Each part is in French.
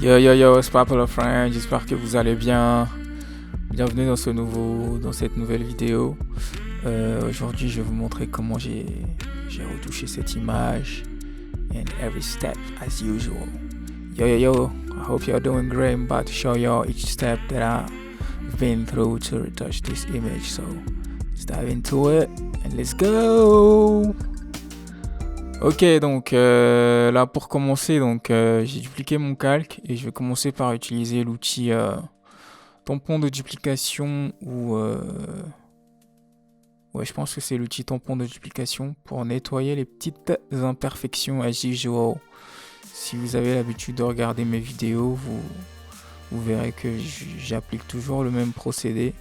Yo yo yo, c'est Popular Friend, j'espère que vous allez bien. Bienvenue dans cette nouvelle vidéo. Aujourd'hui, je vais vous montrer comment j'ai retouché cette image and every step as usual. Yo yo yo, I hope you're doing great. I'm about to show y'all each step that I've been through to retouch this image. So let's dive into it and let's go. Ok, donc là pour commencer, j'ai dupliqué mon calque et je vais commencer par utiliser l'outil tampon de duplication ou ouais, je pense que c'est l'outil tampon de duplication pour nettoyer les petites imperfections as usual. Si vous avez l'habitude de regarder mes vidéos, vous verrez que j'applique toujours le même procédé.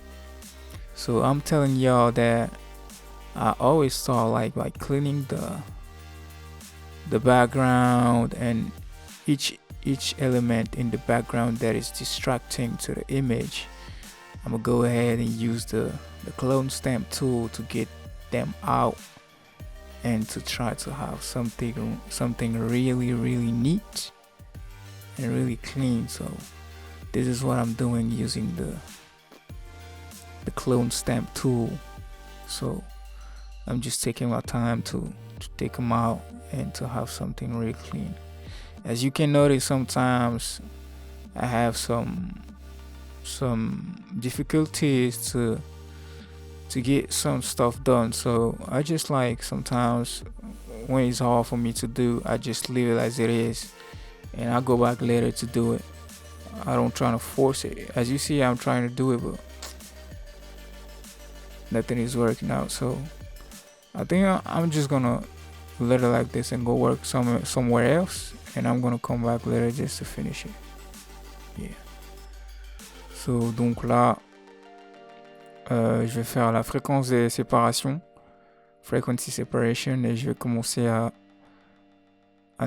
So I'm telling y'all that I always start by cleaning the background and each element in the background that is distracting to the image. I'm gonna go ahead and use the clone stamp tool to get them out and to try to have something really neat and really clean. So this is what I'm doing using the clone stamp tool. So I'm just taking my time to take them out and to have something really clean. As you can notice, sometimes I have some difficulties to get some stuff done. So I just sometimes when it's hard for me to do, I just leave it as it is and I go back later to do it. I don't try to force it. As you see, I'm trying to do it, but nothing is working out. So I think I'm just gonna let it like this and go work somewhere else, and I'm gonna come back later just to finish it. Yeah. So donc là, je vais faire la fréquence des séparations, frequency separation, et je vais commencer à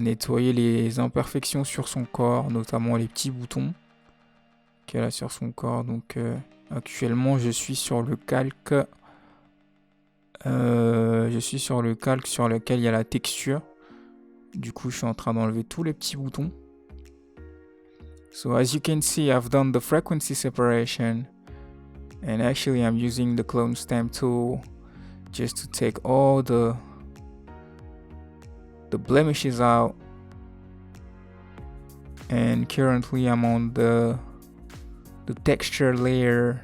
nettoyer les imperfections sur son corps, notamment les petits boutons qu'elle a sur son corps. Donc actuellement, je suis sur le calque. Sur lequel il y a la texture. Du coup, je suis en train d'enlever tous les petits boutons. So as you can see, I've done the frequency separation. And actually, I'm using the clone stamp tool just to take all the blemishes out. And currently, I'm on the texture layer.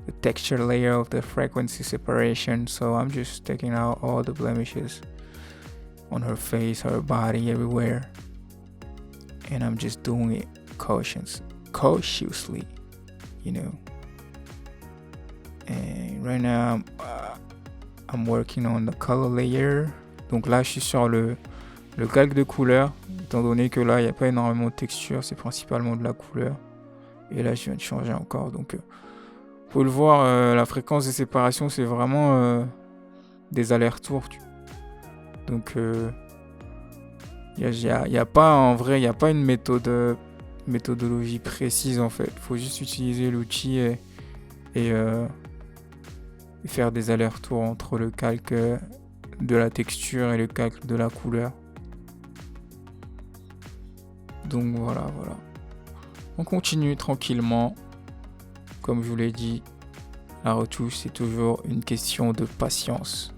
The texture layer of the frequency separation. So I'm just taking out all the blemishes on her face, her body, everywhere. And I'm just doing it cautiously, you know. And right now, I'm working on the color layer. Donc là, je suis sur le calque de couleur. Étant donné que là, il n'y a pas énormément de texture, c'est principalement de la couleur. Et là, je viens de changer encore. Donc, vous pouvez le voir, la fréquence de séparation, c'est vraiment des allers-retours. Donc, il y a pas en vrai, il n'y a pas une méthodologie précise en fait. Il faut juste utiliser l'outil et faire des allers-retours entre le calque de la texture et le calque de la couleur. Donc voilà. On continue tranquillement. Comme je vous l'ai dit, la retouche, c'est toujours une question de patience.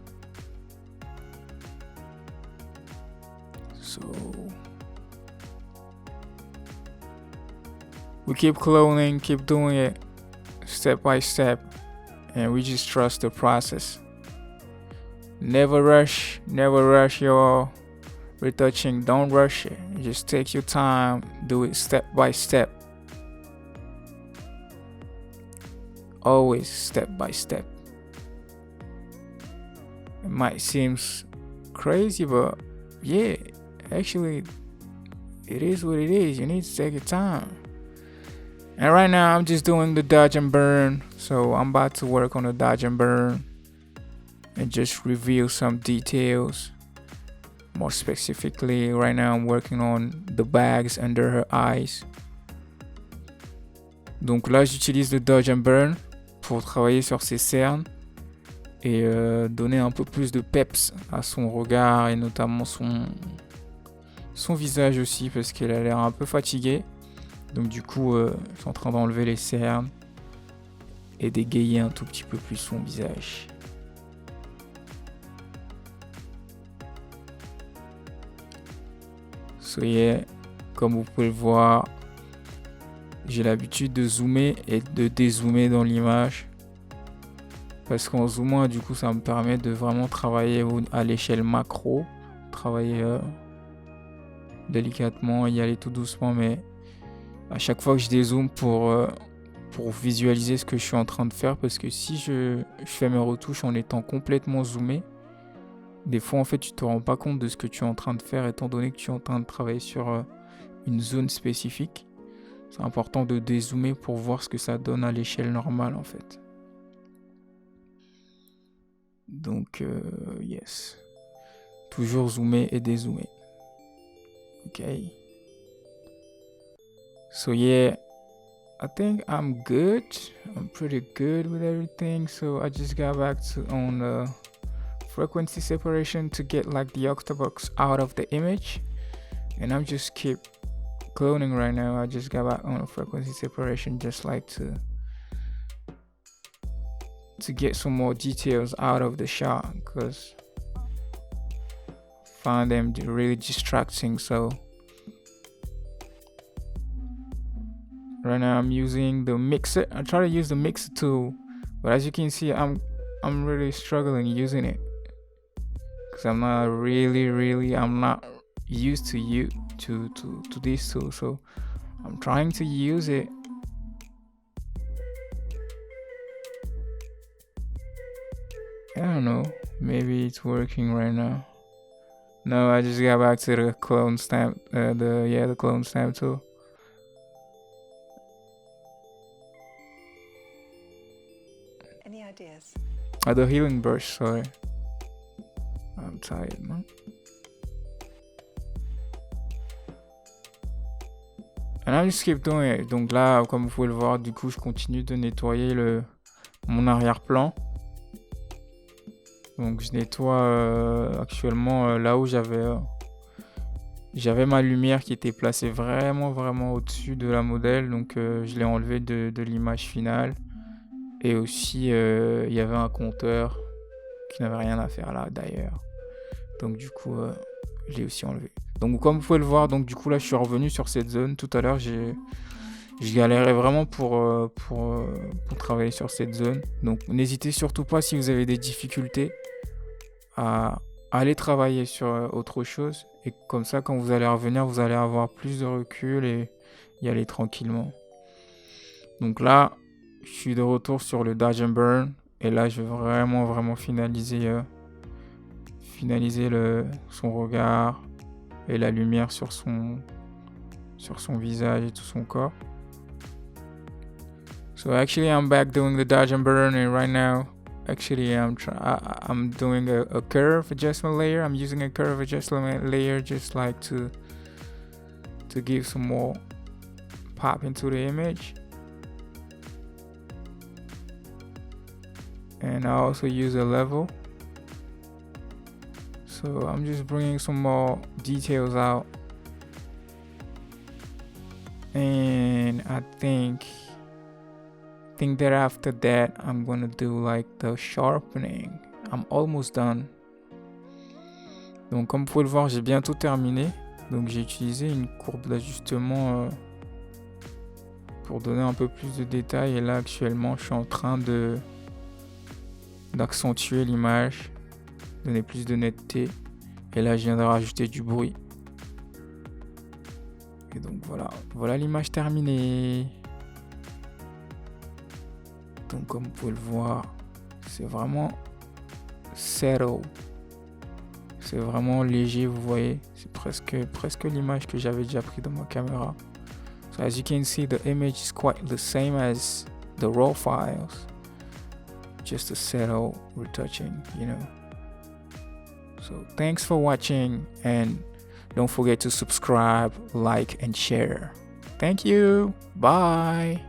So, we keep cloning, keep doing it step by step, and we just trust the process. Never rush your retouching. Don't rush it. Just take your time, do it step by step. Always step by step. It might seem crazy, but yeah, actually, it is what it is. You need to take your time. And right now, I'm just doing the dodge and burn. So I'm about to work on the dodge and burn and just reveal some details. More specifically, right now, I'm working on the bags under her eyes. Donc là, j'utilise le dodge and burn pour travailler sur ses cernes et donner un peu plus de peps à son regard et notamment son visage aussi parce qu'elle a l'air un peu fatiguée. Donc du coup, je suis en train d'enlever les cernes et d'égayer un tout petit peu plus son visage. So yeah, comme vous pouvez le voir, j'ai l'habitude de zoomer et de dézoomer dans l'image. Parce qu'en zoomant, du coup, ça me permet de vraiment travailler à l'échelle macro. Travailler délicatement, y aller tout doucement, mais à chaque fois que je dézoome pour visualiser ce que je suis en train de faire, parce que si je fais mes retouches en étant complètement zoomé, des fois en fait tu te rends pas compte de ce que tu es en train de faire étant donné que tu es en train de travailler sur une zone spécifique. C'est important de dézoomer pour voir ce que ça donne à l'échelle normale en fait. Donc yes, toujours zoomer et dézoomer. Ok. So yeah, I think I'm good. I'm pretty good with everything. So I just got back on frequency separation to get like the octabox out of the image, and I'm just keep cloning right now. I just got back on a frequency separation just like to get some more details out of the shot because I find them really distracting. So right now I'm using the mixer. I try to use the mixer tool, but as you can see, I'm really struggling using it because I'm not used to this tool. So I'm trying to use it. I don't know, maybe it's working right now. No, I just got back to the clone stamp, the clone stamp tool. Any ideas? The healing brush, sorry. I'm tired, man. And I just keep doing it. Donc là, comme vous pouvez le voir, du coup, je continue de nettoyer mon arrière-plan. Donc je nettoie actuellement là où j'avais ma lumière qui était placée vraiment au-dessus de la modèle. Donc je l'ai enlevé de l'image finale. Et aussi il y avait un compteur qui n'avait rien à faire là d'ailleurs. Donc du coup je l'ai aussi enlevé. Donc comme vous pouvez le voir, donc du coup là je suis revenu sur cette zone. Tout à l'heure je galérais vraiment pour travailler sur cette zone. Donc n'hésitez surtout pas si vous avez des difficultés à aller travailler sur autre chose. Et comme ça quand vous allez revenir, vous allez avoir plus de recul et y aller tranquillement. Donc là, je suis de retour sur le Dodge and Burn. Et là je vais vraiment finaliser son regard et la lumière sur son visage et tout son corps. So actually I'm back doing the Dodge and Burn, and right now actually I'm doing a curve adjustment layer. I'm using a curve adjustment layer just like to give some more pop into the image. And I also use a level. So I'm just bringing some more details out. And I think that after that I'm gonna do like the sharpening. I'm almost done. Donc comme vous pouvez le voir, j'ai bientôt terminé. Donc j'ai utilisé une courbe d'ajustement pour donner un peu plus de détails. Et là actuellement je suis en train d'accentuer l'image, donner plus de netteté. Et là je viens de rajouter du bruit. Et donc voilà l'image terminée. Donc comme vous pouvez le voir, c'est vraiment settle. C'est vraiment léger, vous voyez. C'est presque l'image que j'avais déjà pris dans ma caméra. So as you can see, the image is quite the same as the raw files. Just a settle retouching, you know. So thanks for watching, and don't forget to subscribe, like, and share. Thank you. Bye.